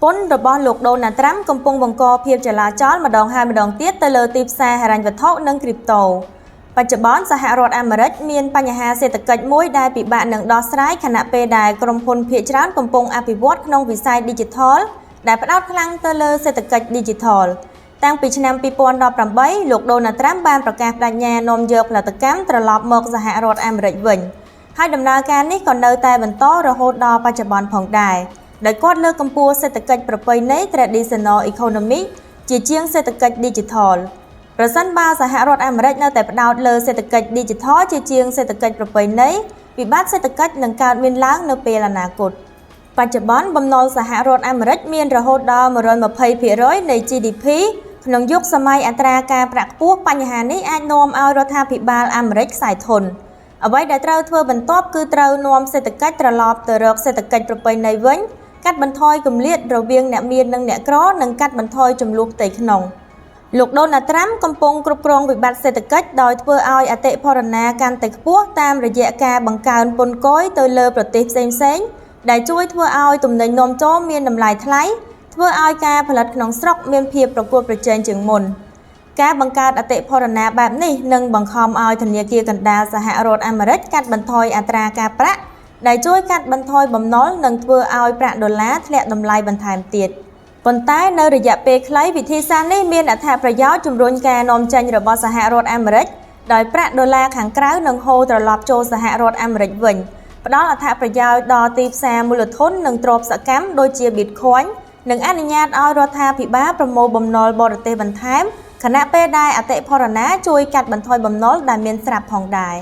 Pônរបស់លោកដូណាល់ត្រាំកំពុងបង្កភាពចលាចលម្ដងហើយម្ដងទៀតទៅលើទីផ្សារហិរញ្ញវត្ថុនិងគ្រីបតូបច្ចុប្បន្នសហរដ្ឋអាមេរិកមានបញ្ហាសេដ្ឋកិច្ចមួយដែលពិបាកនឹងដោះស្រាយខណៈពេលដែលក្រុមហ៊ុនភាគច្រើនកំពុងអភិវឌ្ឍក្នុងវិស័យ Digital ដែលផ្ដោតខ្លាំងទៅលើសេដ្ឋកិច្ច Digital តាំងពីឆ្នាំ2018លោកដូណាល់ត្រាំបានប្រកាសបដិញ្ញានាំយកផលិតកម្មត្រឡប់មកសហរដ្ឋអាមេរិកវិញហើយដំណើរការនេះក៏នៅតែបន្តរហូតដល់បច្ចុប្បន្នផងដែរដោយគាត់លើកកម្ពស់សេដ្ឋកិច្ចប្រពៃណី Traditional Economy ជាជាងសេដ្ឋកិច្ច Digital ប្រសិនបើសហរដ្ឋអាមេរិកនៅតែផ្ដោតលើសេដ្ឋកិច្ច Digital ជាជាងសេដ្ឋកិច្ចប្រពៃណីវិបត្តិសេដ្ឋកិច្ចនឹងកើតមានឡើងនៅពេលអនាគតបច្ចុប្បន្នបំណុលសហរដ្ឋអាមេរិកមានរហូតដល់ 120% នៃ GDP ក្នុងយុគសម័យអត្រាការប្រាក់ខ្ពស់បញ្ហានេះអាចនាំឲ្យរដ្ឋាភិបាលអាមេរិកខ្សែធនអ្វីដែលត្រូវធ្វើបន្ទាប់គឺត្រូវនាំសេដ្ឋកិច្ចត្រឡប់ទៅរកសេដ្ឋកិច្ចប្រពៃណីវិញកាត់បន្ថយគម្លាតរវាងអ្នកមាននិងអ្នកក្រនិងកាត់បន្ថយចំនួនផ្ទៃក្នុងលោកដូណាល់ត្រាំកំពុងគ្រប់គ្រងវិបត្តិសេដ្ឋកិច្ចដោយធ្វើឲ្យអតិផរណាកាន់តែខ្ពស់តាមរយៈការបង្កើនពន្ធគយទៅលើប្រទេសផ្សេងៗដែលជួយធ្វើឲ្យទំនិញនាំចូលមានតម្លៃថ្លៃធ្វើឲ្យការផលិតក្នុងស្រុកមានភាពប្រកួតប្រជែងជាងមុនការបង្កើតអតិផរណាបែបនេះនឹងបង្ខំឲ្យធនាគារកណ្ដាលសហរដ្ឋអាមេរិកកាត់បន្ថយអត្រាការប្រាក់ដែលជួយកាត់បន្ថយបំណុលនិងធ្វើឲ្យប្រាក់ដុល្លារធ្លាក់តម្លៃបន្ថែមទៀតប៉ុន្តែនៅរយៈពេលខ្លីវិធីសាស្ត្រនេះមានអត្ថប្រយោជន៍ជំរុញការនាំចេញរបស់សហរដ្ឋអាមេរិកដោយប្រាក់ដុល្លារខាងក្រៅនឹងហូរត្រឡប់ចូលសហរដ្ឋអាមេរិកវិញផ្ដល់អត្ថប្រយោជន៍ដល់ទីផ្សារមូលធននិងទ្រព្យសកម្មដូចជា Bitcoin និងអនុញ្ញាតឲ្យរដ្ឋាភិបាលប្រមូលបំណុលបរទេសបន្ថែមខណៈពេលដែលអតិផរណាជួយកាត់បន្ថយបំណុលដែលមានស្រាប់ផងដែរ